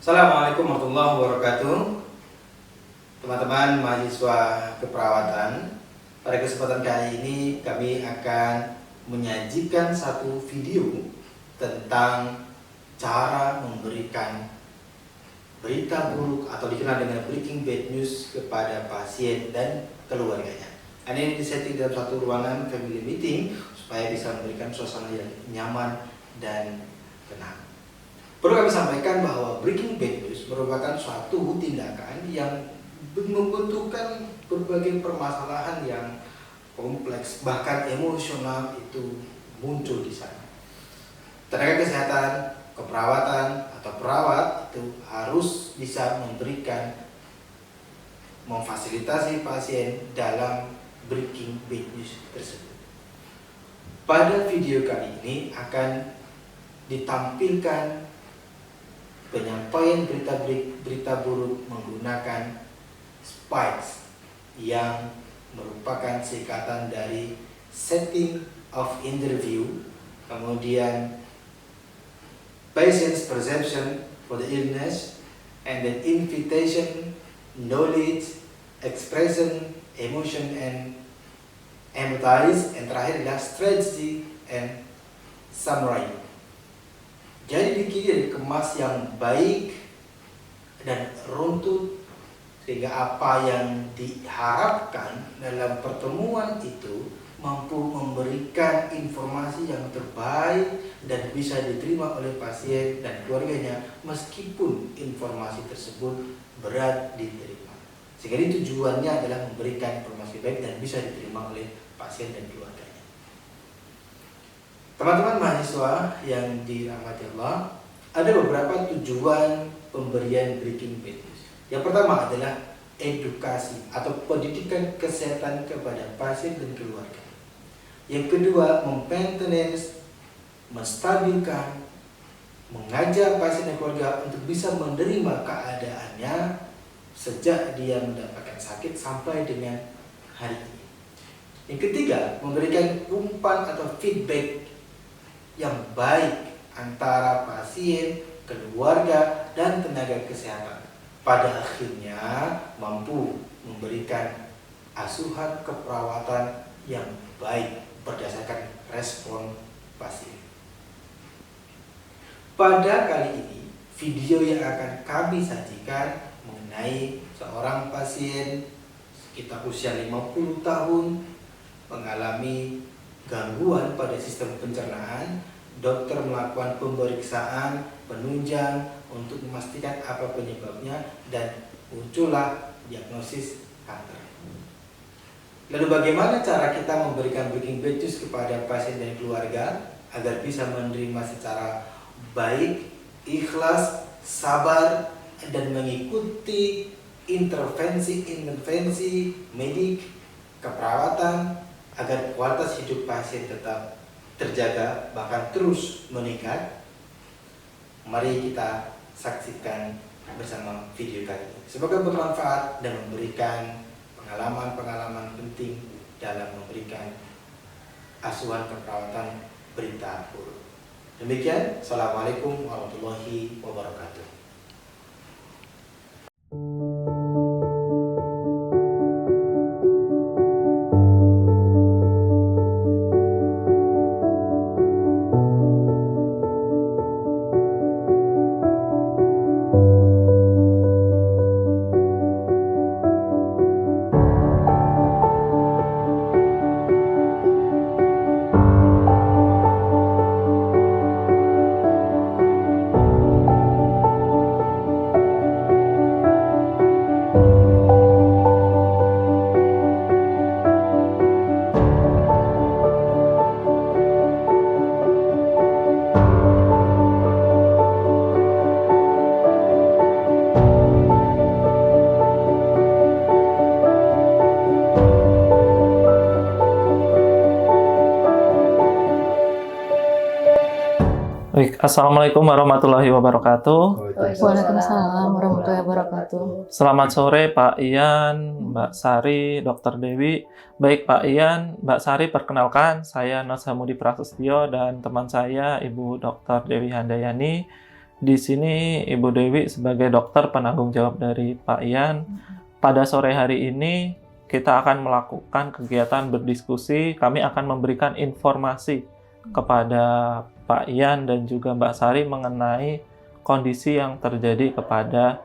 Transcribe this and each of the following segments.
Assalamualaikum warahmatullahi wabarakatuh. Teman-teman mahasiswa keperawatan, pada kesempatan kali ini kami akan menyajikan satu video tentang cara memberikan berita buruk atau dikenal dengan breaking bad news kepada pasien dan keluarganya. Ini disetting dalam satu ruangan family meeting supaya bisa memberikan suasana yang nyaman dan tenang. Perlu kami sampaikan bahwa breaking bad news merupakan suatu tindakan yang membutuhkan berbagai permasalahan yang kompleks, bahkan emosional itu muncul di sana. Tenaga kesehatan, keperawatan atau perawat itu harus bisa memfasilitasi pasien dalam breaking bad news tersebut. Pada video kali ini akan ditampilkan penyampaian berita buruk menggunakan spikes yang merupakan singkatan dari setting of interview, kemudian patient's perception for the illness, and then invitation, knowledge, expression, emotion, and empathize, and terakhir adalah strategy and summary. Jadi dikemas yang baik dan runtut sehingga apa yang diharapkan dalam pertemuan itu mampu memberikan informasi yang terbaik dan bisa diterima oleh pasien dan keluarganya meskipun informasi tersebut berat diterima. Sehingga ini tujuannya adalah memberikan informasi baik dan bisa diterima oleh pasien dan keluarganya. Teman-teman mahasiswa yang dirahmati Allah, ada beberapa tujuan pemberian breaking bad news. Yang pertama adalah edukasi atau pendidikan kesehatan kepada pasien dan keluarga. Yang kedua, maintenance, menstabilkan, mengajar pasien dan keluarga untuk bisa menerima keadaannya sejak dia mendapatkan sakit sampai dengan hari ini. Yang ketiga, memberikan umpan atau feedback yang baik antara pasien, keluarga, dan tenaga kesehatan. Pada akhirnya mampu memberikan asuhan keperawatan yang baik berdasarkan respon pasien. Pada kali ini, video yang akan kami sajikan mengenai seorang pasien sekitar usia 50 tahun mengalami gangguan pada sistem pencernaan. Dokter melakukan pemeriksaan penunjang untuk memastikan apa penyebabnya dan muncullah diagnosis kanker. Lalu bagaimana cara kita memberikan breaking bad news kepada pasien dan keluarga agar bisa menerima secara baik, ikhlas, sabar, dan mengikuti intervensi medik, keperawatan agar kualitas hidup pasien tetap terjaga bahkan terus meningkat. Mari kita saksikan bersama video kali ini. Semoga bermanfaat dan memberikan pengalaman-pengalaman penting dalam memberikan asuhan keperawatan berita buruk. Demikian, Assalamualaikum warahmatullahi wabarakatuh. Baik, Assalamualaikum warahmatullahi wabarakatuh. Waalaikumsalam warahmatullahi wabarakatuh. Selamat sore Pak Ian, Mbak Sari, Dr. Dewi. Baik Pak Ian, Mbak Sari, perkenalkan saya Nos Hamudi Prasetyo dan teman saya Ibu Dr. Dewi Handayani di sini Ibu Dewi sebagai dokter penanggung jawab dari Pak Ian. Pada sore hari ini kita akan melakukan kegiatan berdiskusi. Kami akan memberikan informasi kepada Pak Ian dan juga Mbak Sari mengenai kondisi yang terjadi kepada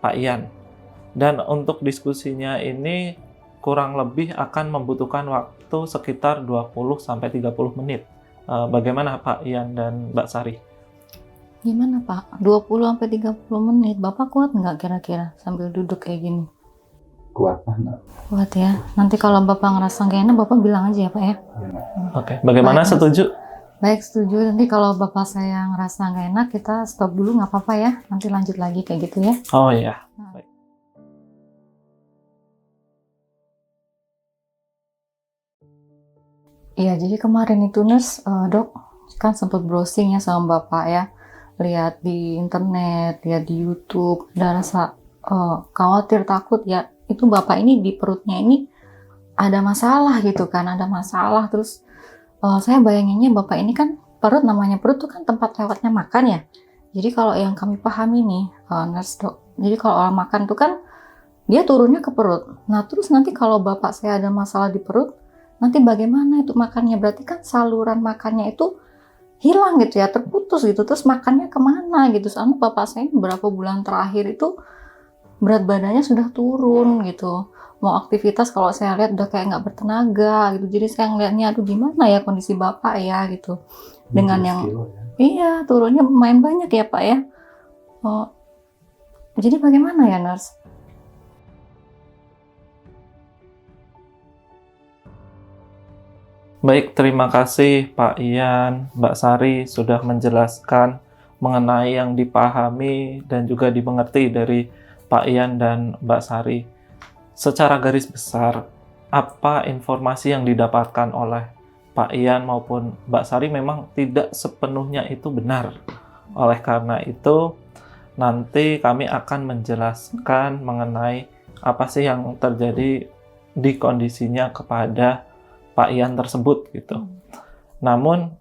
Pak Ian. Dan untuk diskusinya ini kurang lebih akan membutuhkan waktu sekitar 20-30 menit. Bagaimana Pak Ian dan Mbak Sari? Gimana Pak? 20-30 menit. Bapak kuat nggak kira-kira sambil duduk kayak gini? Kuat mana? Kuat ya. Nanti kalau Bapak ngerasa nggak enak, Bapak bilang aja ya Pak ya. Oke, bagaimana, Baik, setuju? Baik, setuju. Nanti kalau Bapak saya ngerasa nggak enak, kita stop dulu nggak apa-apa ya. Nanti lanjut lagi kayak gitu ya. Oh iya. Baik. Iya, jadi kemarin itu nurse, dok, kan sempat browsing ya sama Bapak ya. Lihat di internet, lihat di YouTube, ada rasa khawatir, takut ya. Itu Bapak ini di perutnya ini ada masalah gitu kan, ada masalah. Terus saya bayanginnya Bapak ini kan perut, namanya perut tuh kan tempat lewatnya makan ya. Jadi kalau yang kami pahami nih, nurse dok, jadi kalau orang makan tuh kan dia turunnya ke perut. Nah terus nanti kalau Bapak saya ada masalah di perut, nanti bagaimana itu makannya? Berarti kan saluran makannya itu hilang gitu ya, terputus gitu. Terus makannya kemana gitu? Soalnya Bapak saya beberapa bulan terakhir itu berat badannya sudah turun gitu. Mau aktivitas kalau saya lihat udah kayak nggak bertenaga gitu. Jadi saya ngeliatnya, aduh gimana ya kondisi Bapak ya gitu. Dengan yang, iya turunnya lumayan banyak ya Pak ya. Jadi bagaimana ya nurse? Baik, terima kasih Pak Ian, Mbak Sari sudah menjelaskan mengenai yang dipahami dan juga dimengerti dari Pak Ian dan Mbak Sari. Secara garis besar, apa informasi yang didapatkan oleh Pak Ian maupun Mbak Sari memang tidak sepenuhnya itu benar. Oleh karena itu, nanti kami akan menjelaskan mengenai apa sih yang terjadi di kondisinya kepada Pak Ian tersebut gitu. Namun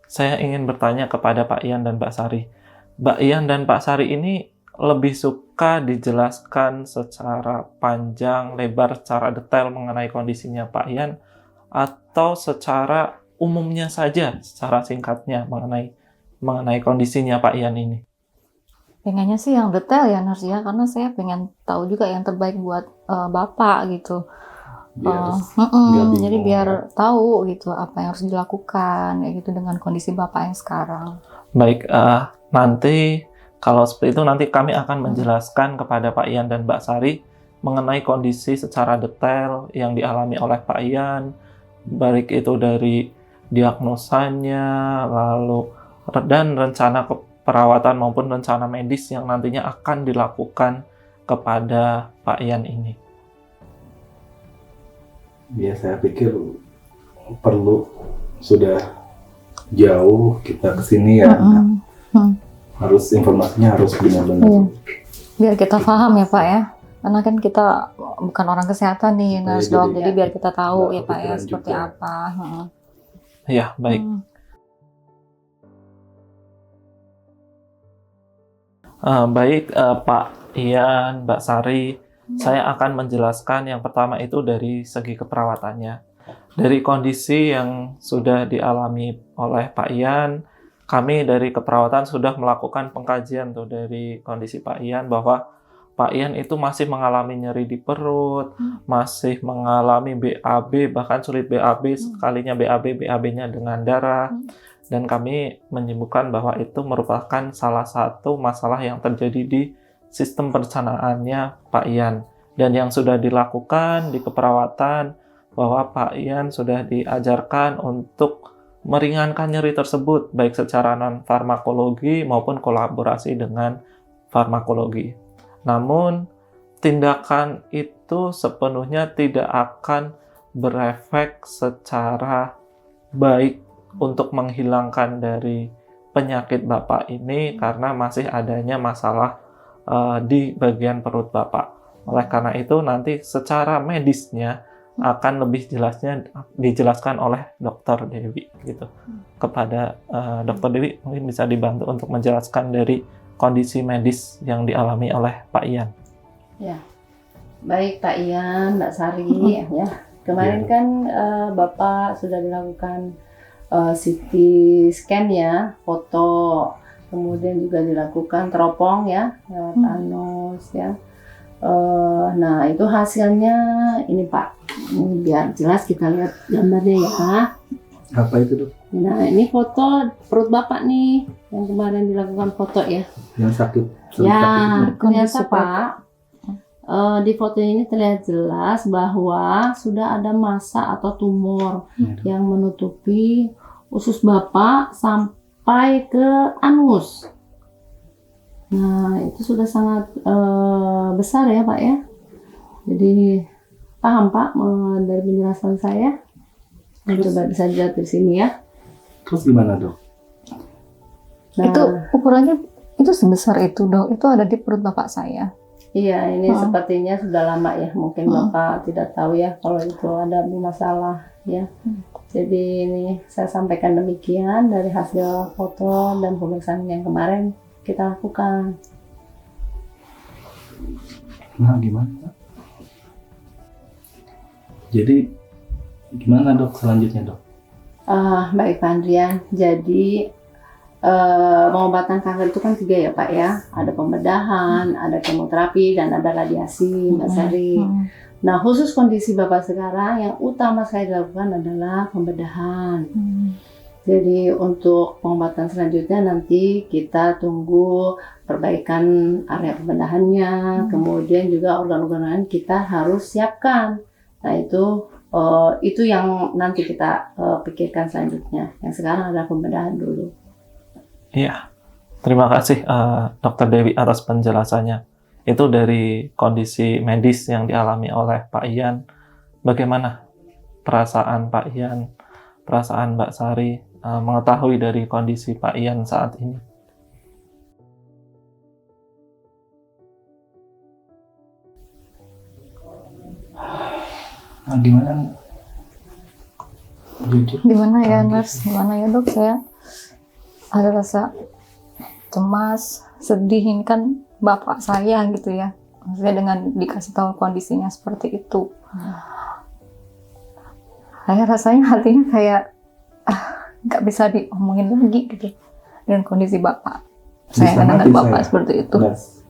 saya ingin bertanya kepada Pak Ian dan Mbak Sari. Mbak Ian dan Pak Sari ini lebih suka dijelaskan secara panjang, lebar, secara detail mengenai kondisinya Pak Ian, atau secara umumnya saja, secara singkatnya mengenai kondisinya Pak Ian ini? Pengennya sih yang detail ya nurse ya, karena saya pengen tahu juga yang terbaik buat Bapak gitu. Jadi biar tahu gitu apa yang harus dilakukan ya gitu dengan kondisi Bapak yang sekarang. Baik, nanti kalau seperti itu nanti kami akan menjelaskan kepada Pak Ian dan Mbak Sari mengenai kondisi secara detail yang dialami oleh Pak Ian, baik itu dari diagnosanya, lalu dan rencana perawatan maupun rencana medis yang nantinya akan dilakukan kepada Pak Ian ini. Ya, saya pikir perlu, sudah jauh kita kesini ya. Harus informasinya harus benar-benar. Iya. Biar kita paham ya Pak ya. Karena kan kita bukan orang kesehatan nih, nurse dok. Jadi biar kita tahu ya Pak ya seperti juga apa. Ya, baik. Baik, Pak Ian, Mbak Sari. Saya akan menjelaskan yang pertama itu dari segi keperawatannya. Dari kondisi yang sudah dialami oleh Pak Ian, kami dari keperawatan sudah melakukan pengkajian tuh dari kondisi Pak Ian bahwa Pak Ian itu masih mengalami nyeri di perut, masih mengalami BAB, bahkan sulit BAB, sekalinya BAB-nya dengan darah. Dan kami menyebutkan bahwa itu merupakan salah satu masalah yang terjadi di sistem pencernaannya Pak Ian. Dan yang sudah dilakukan di keperawatan bahwa Pak Ian sudah diajarkan untuk meringankan nyeri tersebut baik secara non-farmakologi maupun kolaborasi dengan farmakologi. Namun tindakan itu sepenuhnya tidak akan berefek secara baik untuk menghilangkan dari penyakit Bapak ini karena masih adanya masalah di bagian perut Bapak. Oleh karena itu nanti secara medisnya akan lebih jelasnya dijelaskan oleh Dokter Dewi gitu. Kepada Dokter Dewi mungkin bisa dibantu untuk menjelaskan dari kondisi medis yang dialami oleh Pak Ian. Ya, baik Pak Ian, Mbak Sari, ya. Kemarin kan Bapak sudah dilakukan CT scan ya, foto, kemudian juga dilakukan teropong ya, lewat anus ya. Nah itu hasilnya ini Pak, ini biar jelas kita lihat gambarnya ya. Apa itu dok? Nah ini foto perut Bapak nih, yang kemarin dilakukan foto ya. Yang sakit? Ya, Sakit. ternyata Pak, di foto ini terlihat jelas bahwa sudah ada massa atau tumor yang menutupi usus Bapak sampai ke anus. Nah, itu sudah sangat besar ya Pak ya. Jadi paham Pak dari penjelasan saya. Coba bisa dilihat di sini ya. Terus gimana dok? Nah, Itu ukurannya itu sebesar itu dok. Itu ada di perut bapak saya. iya, ini sepertinya sudah lama ya. Mungkin Bapak tidak tahu ya kalau itu ada masalah ya. Jadi ini saya sampaikan demikian dari hasil foto dan pemeriksaan yang kemarin kita lakukan. Nah gimana? Jadi gimana dok selanjutnya dok? Baik Pak Andrian, jadi pengobatan kanker itu kan 3 ya Pak ya. Ada pembedahan, ada kemoterapi, dan ada radiasi Mbak Sari. Nah khusus kondisi Bapak sekarang yang utama saya dilakukan adalah pembedahan. Jadi untuk pengobatan selanjutnya nanti kita tunggu perbaikan area pembedahannya, kemudian juga organ-organ lain kita harus siapkan. Nah itu yang nanti kita pikirkan selanjutnya. Yang sekarang adalah pembedahan dulu. Iya, terima kasih Dokter Dewi atas penjelasannya. Itu dari kondisi medis yang dialami oleh Pak Ian. Bagaimana perasaan Pak Ian, perasaan Mbak Sari mengetahui dari kondisi Pak Ian saat ini? Nah gimana? Jujur. Gimana ya nurse? Gimana ya dok? Saya ada rasa cemas, sedih. Ini kan bapak saya gitu ya. Maksudnya dengan dikasih tahu kondisinya seperti itu. Saya rasanya hatinya kayak nggak bisa diomongin lagi gitu dengan kondisi bapak. Saya Bisa dengan mati bapak saya. seperti itu. Yes.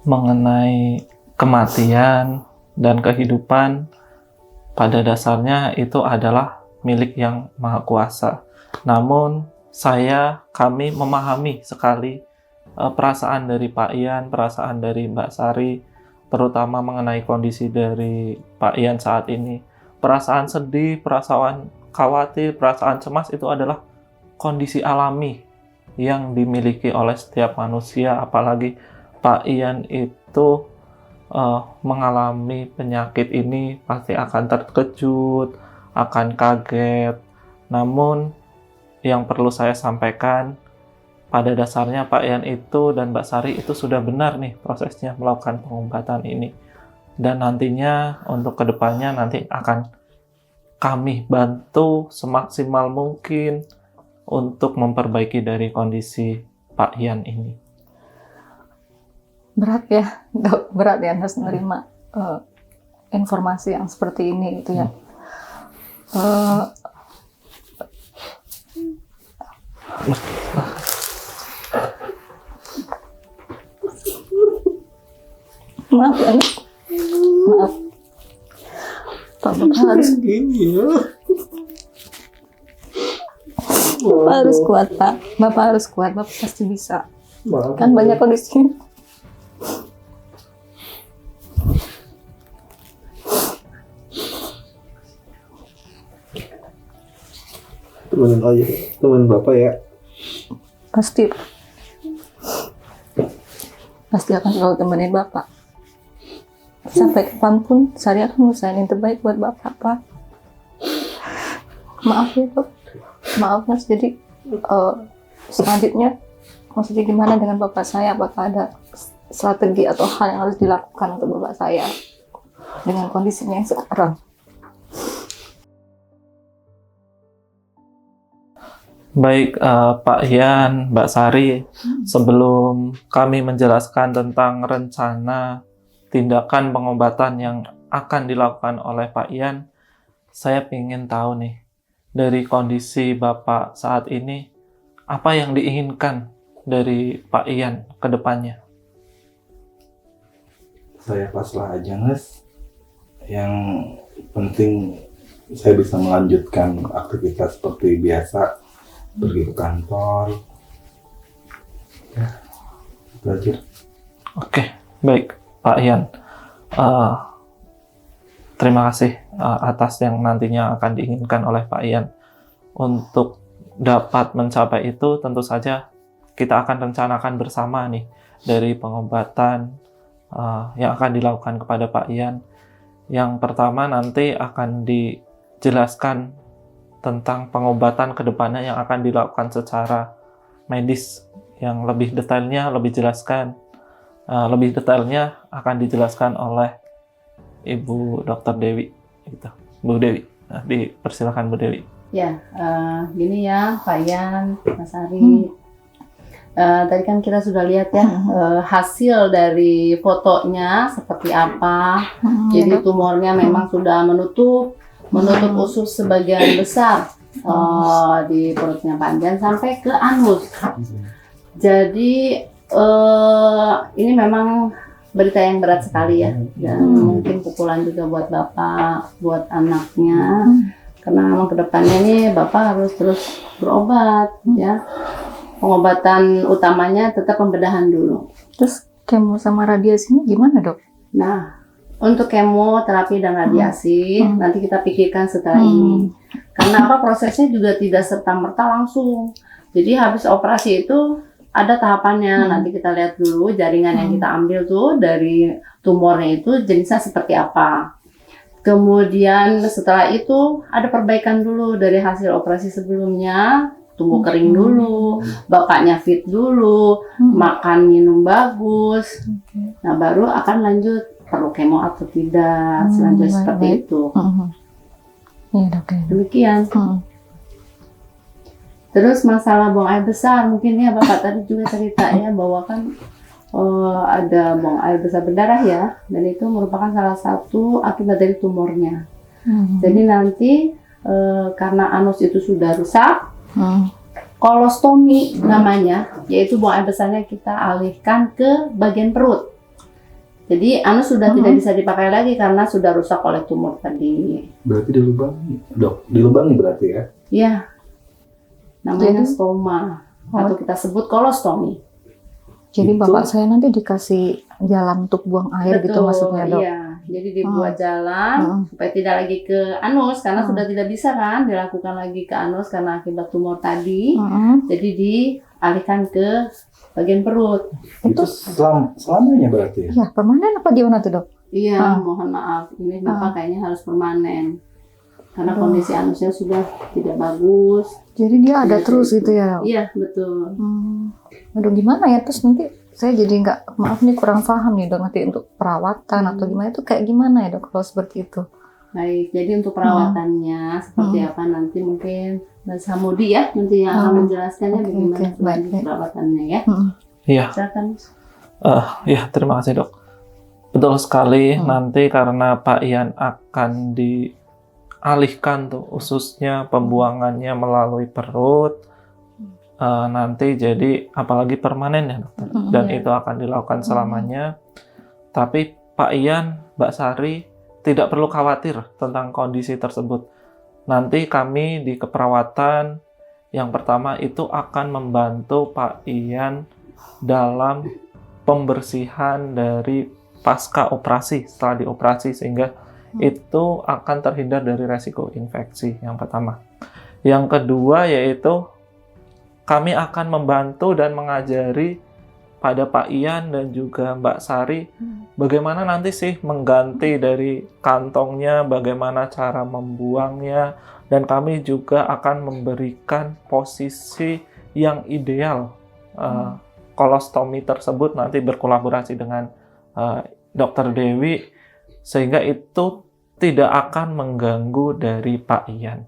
Mengenai kematian dan kehidupan, pada dasarnya itu adalah milik yang Maha Kuasa. Namun kami memahami sekali perasaan dari Pak Ian, perasaan dari Mbak Sari, terutama mengenai kondisi dari Pak Ian saat ini. Perasaan sedih, perasaan khawatir, perasaan cemas itu adalah kondisi alami yang dimiliki oleh setiap manusia, apalagi Pak Ian itu mengalami penyakit ini pasti akan terkejut, akan kaget. Namun yang perlu saya sampaikan, pada dasarnya Pak Ian itu dan Mbak Sari itu sudah benar nih prosesnya melakukan pengobatan ini. Dan nantinya untuk kedepannya nanti akan kami bantu semaksimal mungkin untuk memperbaiki dari kondisi Pak Ian ini. Berat ya dok, berat ya harus menerima informasi yang seperti ini gitu ya. Maaf ya, maaf. Bapak harus Gini ya. Bapak harus kuat Pak. Bapak harus kuat. Bapak pasti bisa. Maaf. Kan banyak kondisi. Temenin aja, temenin bapak ya. Pasti. Pasti akan selalu temenin Bapak. Sampai kapanpun, saya akan usahain yang terbaik buat Bapak, Pak. Maaf ya, Dok. Maaf, Mas. Jadi, selanjutnya, maksudnya gimana dengan Bapak saya? Apakah ada strategi atau hal yang harus dilakukan untuk Bapak saya? dengan kondisinya yang sekarang. Baik, Pak Ian, Mbak Sari, sebelum kami menjelaskan tentang rencana tindakan pengobatan yang akan dilakukan oleh Pak Ian, saya ingin tahu nih, dari kondisi Bapak saat ini, apa yang diinginkan dari Pak Ian ke depannya? Saya pasrah aja, Nes. Yang penting saya bisa melanjutkan aktivitas seperti biasa, pergi ke kantor. Ya, itu aja. Oke, baik, Pak Ian. Terima kasih atas yang nantinya akan diinginkan oleh Pak Ian. Untuk dapat mencapai itu, tentu saja kita akan rencanakan bersama nih dari pengobatan yang akan dilakukan kepada Pak Ian. Yang pertama nanti akan dijelaskan tentang pengobatan ke depannya yang akan dilakukan secara medis. Yang lebih detailnya, lebih detailnya akan dijelaskan oleh Ibu Dr. Dewi. Gitu. Bu Dewi, dipersilakan Bu Dewi. Ya, gini ya Pak Ian, Mas Ari. Tadi kan kita sudah lihat ya hasil dari fotonya seperti apa. Jadi tumornya memang sudah menutup usus sebagian besar di perutnya panjang sampai ke anus. Jadi ini memang berita yang berat sekali ya, dan mungkin pukulan juga buat bapak, buat anaknya, karena memang kedepannya ini bapak harus terus berobat ya. Pengobatan utamanya tetap pembedahan dulu. Terus kemo sama radiasinya gimana, Dok? Nah, untuk kemoterapi dan radiasi nanti kita pikirkan setelah ini. Karena apa, prosesnya juga tidak serta-merta langsung. Jadi habis operasi itu ada tahapannya. Nanti kita lihat dulu jaringan yang kita ambil tuh dari tumornya itu jenisnya seperti apa. Kemudian setelah itu ada perbaikan dulu dari hasil operasi sebelumnya. Tunggu kering dulu, bapaknya fit dulu, makan minum bagus. Nah baru akan lanjut perlu kemo atau tidak, selanjutnya seperti itu. Iya, Dok. Demikian. Terus masalah buang air besar, mungkin ya Bapak tadi juga cerita ya bahwa kan ada buang air besar berdarah ya, dan itu merupakan salah satu akibat dari tumornya. Jadi nanti karena anus itu sudah rusak, kolostomi namanya, yaitu buang air besarnya kita alihkan ke bagian perut. Jadi anus sudah tidak bisa dipakai lagi karena sudah rusak oleh tumor tadi. Berarti dilubangi, Dok. Dilubangi berarti ya? Iya. Namanya stoma atau kita sebut kolostomi. Jadi bapak saya nanti dikasih jalan untuk buang air. Betul, gitu maksudnya, Dok? Iya. Jadi dibuat jalan supaya tidak lagi ke anus karena sudah tidak bisa kan dilakukan lagi ke anus karena akibat tumor tadi. Jadi dialihkan ke bagian perut. Itu selamanya berarti? Ya, permanen apa gimana tuh, Dok? Iya, mohon maaf. Ini Bapak kayaknya harus permanen. Karena kondisi anusnya sudah tidak bagus. Jadi dia ada terus gitu ya, Dok? Iya, betul. Aduh, gimana ya? Terus nanti saya jadi maaf nih kurang paham nih, Dok, nanti untuk perawatan atau gimana itu kayak gimana ya, Dok, kalau seperti itu? Baik, jadi untuk perawatannya seperti apa nanti mungkin Mas Hamudi ya nanti yang akan menjelaskannya bagaimana perawatannya ya. Iya. Silakan. Ya, terima kasih, Dok. Betul sekali, nanti karena Pak Ian akan dialihkan tuh ususnya, pembuangannya melalui perut, nanti jadi apalagi permanen ya, Dokter. Dan itu akan dilakukan selamanya. Tapi Pak Ian, Mbak Sari tidak perlu khawatir tentang kondisi tersebut. Nanti kami di keperawatan yang pertama itu akan membantu Pak Ian dalam pembersihan dari pasca operasi, setelah dioperasi, sehingga itu akan terhindar dari resiko infeksi yang pertama. Yang kedua yaitu kami akan membantu dan mengajari pada Pak Ian dan juga Mbak Sari bagaimana nanti sih mengganti dari kantongnya, bagaimana cara membuangnya, dan kami juga akan memberikan posisi yang ideal kolostomi tersebut nanti berkolaborasi dengan Dr. Dewi sehingga itu tidak akan mengganggu dari Pak Ian.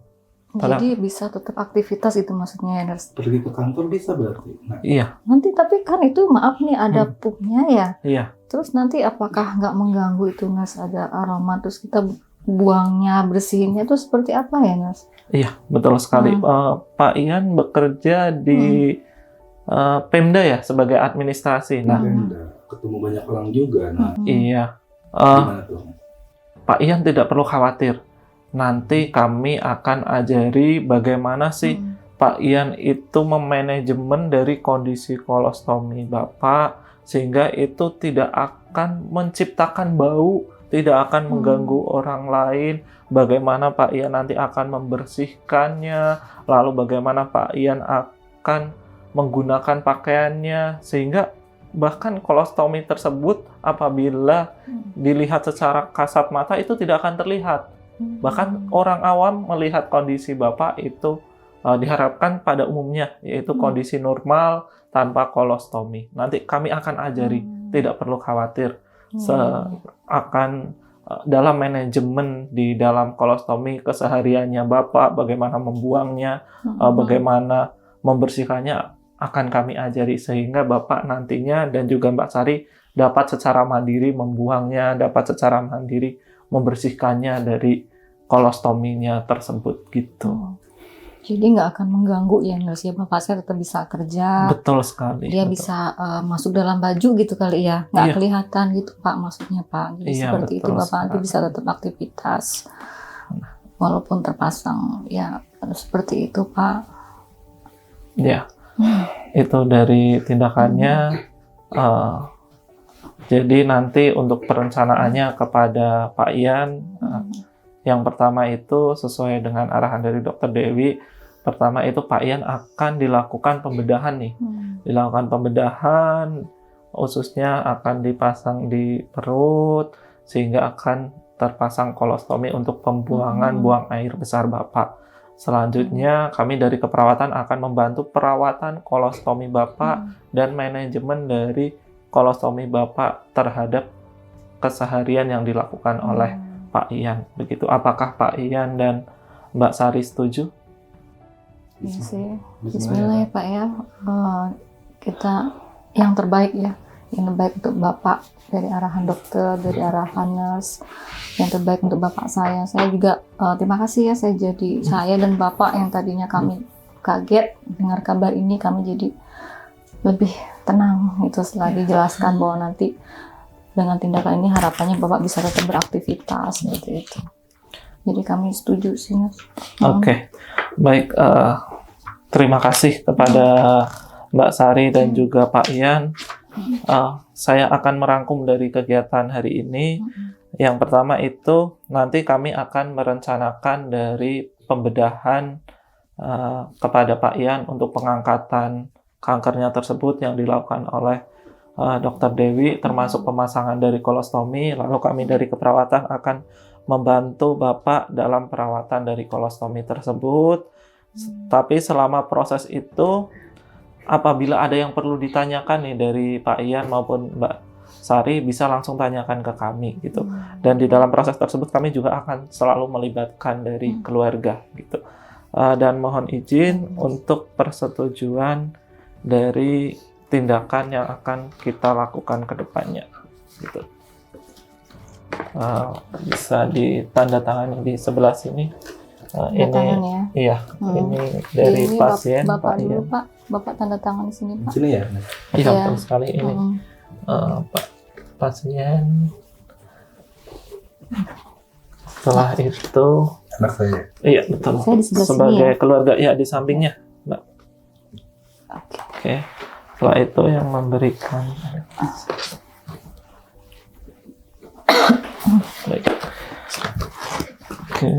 Jadi bisa tetap aktivitas itu maksudnya ya, nurse. Pergi ke kantor bisa berarti. Nah, Iya, Nanti tapi kan itu maaf nih ada pupnya ya. iya. Terus nanti apakah nggak mengganggu itu nurse, ada aroma terus kita buangnya bersihinnya itu seperti apa ya nurse? Iya, betul sekali. Pak Ian bekerja di Pemda ya sebagai administrasi. Nah, Pemda, ketemu banyak orang juga. Nah, iya. gimana tuh? Pak Ian tidak perlu khawatir. Nanti kami akan ajari bagaimana sih Pak Ian itu memanajemen dari kondisi kolostomi Bapak sehingga itu tidak akan menciptakan bau, tidak akan mengganggu orang lain. Bagaimana Pak Ian nanti akan membersihkannya, lalu bagaimana Pak Ian akan menggunakan pakaiannya sehingga bahkan kolostomi tersebut apabila dilihat secara kasat mata itu tidak akan terlihat. Bahkan orang awam melihat kondisi Bapak itu diharapkan pada umumnya yaitu kondisi normal tanpa kolostomi. Nanti kami akan ajari, tidak perlu khawatir akan dalam manajemen di dalam kolostomi kesehariannya Bapak, bagaimana membuangnya, bagaimana membersihkannya akan kami ajari sehingga Bapak nantinya dan juga Mbak Sari dapat secara mandiri membuangnya, dapat secara mandiri membersihkannya dari kolostominya tersebut gitu. Jadi nggak akan mengganggu ya nurse ya, Bapak saya tetap bisa kerja. Betul sekali. Dia betul. bisa masuk dalam baju gitu kali ya, nggak Iya. kelihatan gitu Pak maksudnya Pak. Jadi Iya, seperti itu betul Bapak nanti sekali. bisa tetap aktivitas walaupun terpasang ya seperti itu Pak. Ya, itu dari tindakannya. Jadi nanti untuk perencanaannya kepada Pak Ian, yang pertama itu sesuai dengan arahan dari Dokter Dewi. Pertama itu Pak Ian akan dilakukan pembedahan nih, dilakukan pembedahan, khususnya akan dipasang di perut sehingga akan terpasang kolostomi untuk pembuangan buang air besar Bapak. Selanjutnya kami dari keperawatan akan membantu perawatan kolostomi Bapak dan manajemen dari kolostomi Bapak terhadap keseharian yang dilakukan oleh Pak Ian. Begitu. Apakah Pak Ian dan Mbak Sari setuju? Iya sih. Bismillah ya Pak ya. Kita yang terbaik ya. Yang terbaik untuk Bapak dari arahan dokter, dari arahan nurse. Yang terbaik untuk Bapak saya. Saya juga terima kasih ya saya dan Bapak yang tadinya kami kaget dengar kabar ini, kami jadi lebih tenang itu setelah dijelaskan bahwa nanti dengan tindakan ini harapannya Bapak bisa tetap beraktivitas gitu itu. Jadi kami setuju sih. Oke. Baik, terima kasih kepada Mbak Sari dan juga Pak Ian. Saya akan merangkum dari kegiatan hari ini. Yang pertama itu nanti kami akan merencanakan dari pembedahan kepada Pak Ian untuk pengangkatan kankernya tersebut yang dilakukan oleh Dokter Dewi, termasuk pemasangan dari kolostomi. Lalu kami dari keperawatan akan membantu Bapak dalam perawatan dari kolostomi tersebut. Tapi selama proses itu, apabila ada yang perlu ditanyakan nih dari Pak Ian maupun Mbak Sari, bisa langsung tanyakan ke kami gitu. Dan di dalam proses tersebut kami juga akan selalu melibatkan dari keluarga gitu. Dan mohon izin untuk persetujuan dari tindakan yang akan kita lakukan ke depannya gitu. Bisa ditandatangani di sebelah sini. Ini ya. iya, ini dari Ini pasien Bapak Pak dulu Ian. Pak. Bapak tanda tangan di sini Di Pak. sini ya? Iya, Iya. betul sekali ini. Pak pasien. Setelah itu, Anak saya. iya betul. Saya di sebelah sini Sebagai ya? keluarga, ya di sampingnya, Mbak. Oke. Oke. Setelah itu yang memberikan. Baik. Oke.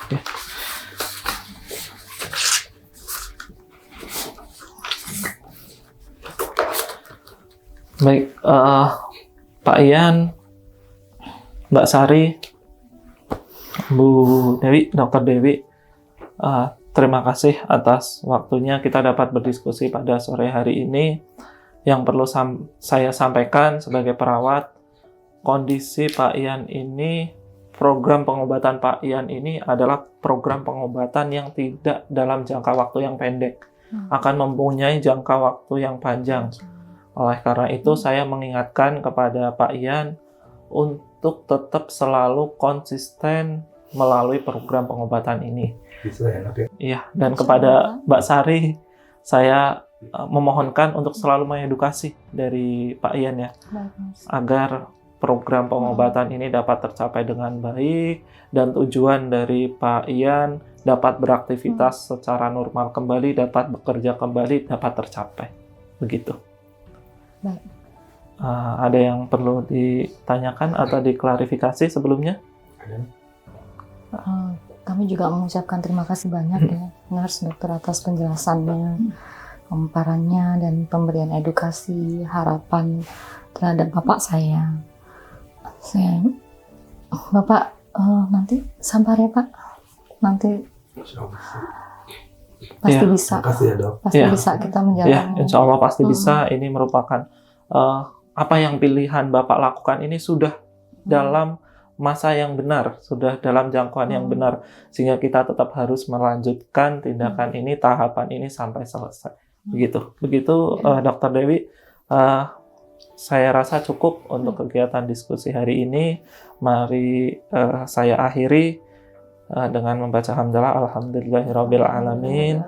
Oke. Baik, Pak Ian, Mbak Sari, Bu Dewi, Dokter Dewi, terima kasih atas waktunya kita dapat berdiskusi pada sore hari ini. Yang perlu saya sampaikan sebagai perawat, kondisi Pak Ian ini, program pengobatan Pak Ian ini adalah program pengobatan yang tidak dalam jangka waktu yang pendek, akan mempunyai jangka waktu yang panjang. Oleh karena itu, saya mengingatkan kepada Pak Ian untuk tetap selalu konsisten melalui program pengobatan ini. Bisa ya, Dok? Iya, dan kepada Mbak Sari, saya memohonkan untuk selalu mengedukasi dari Pak Ian ya, agar program pengobatan ini dapat tercapai dengan baik dan tujuan dari Pak Ian dapat beraktivitas secara normal kembali, dapat bekerja kembali, dapat tercapai. Begitu. Baik. Ada yang perlu ditanyakan atau diklarifikasi sebelumnya? Kami juga mengucapkan terima kasih banyak ya, nurse dokter atas penjelasannya, pemaparannya, dan pemberian edukasi, harapan terhadap Bapak saya. Bapak nanti sabar ya Pak, nanti pasti Ya, bisa, Makasih ya, Dok. pasti Ya. bisa kita Ya, menjalannya. insya Allah pasti bisa. Ini merupakan apa yang pilihan Bapak lakukan ini sudah dalam masa yang benar, sudah dalam jangkauan yang benar, sehingga kita tetap harus melanjutkan tindakan ini, tahapan ini sampai selesai. Begitu, Dokter Dewi. Saya rasa cukup untuk kegiatan diskusi hari ini. Mari saya akhiri dengan membaca hamdalah. Alhamdulillahirabbil alamin.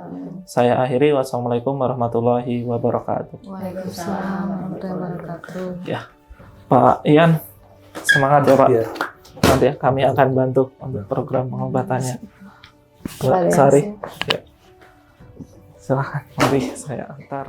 Saya akhiri. Wassalamualaikum warahmatullahi wabarakatuh. Waalaikumsalam warahmatullahi wabarakatuh. Pak Ian, semangat ya Pak. Iya. Nanti kami akan bantu untuk program pengobatannya. Mbak Terima Sari, kasih. silakan. Mari saya antar.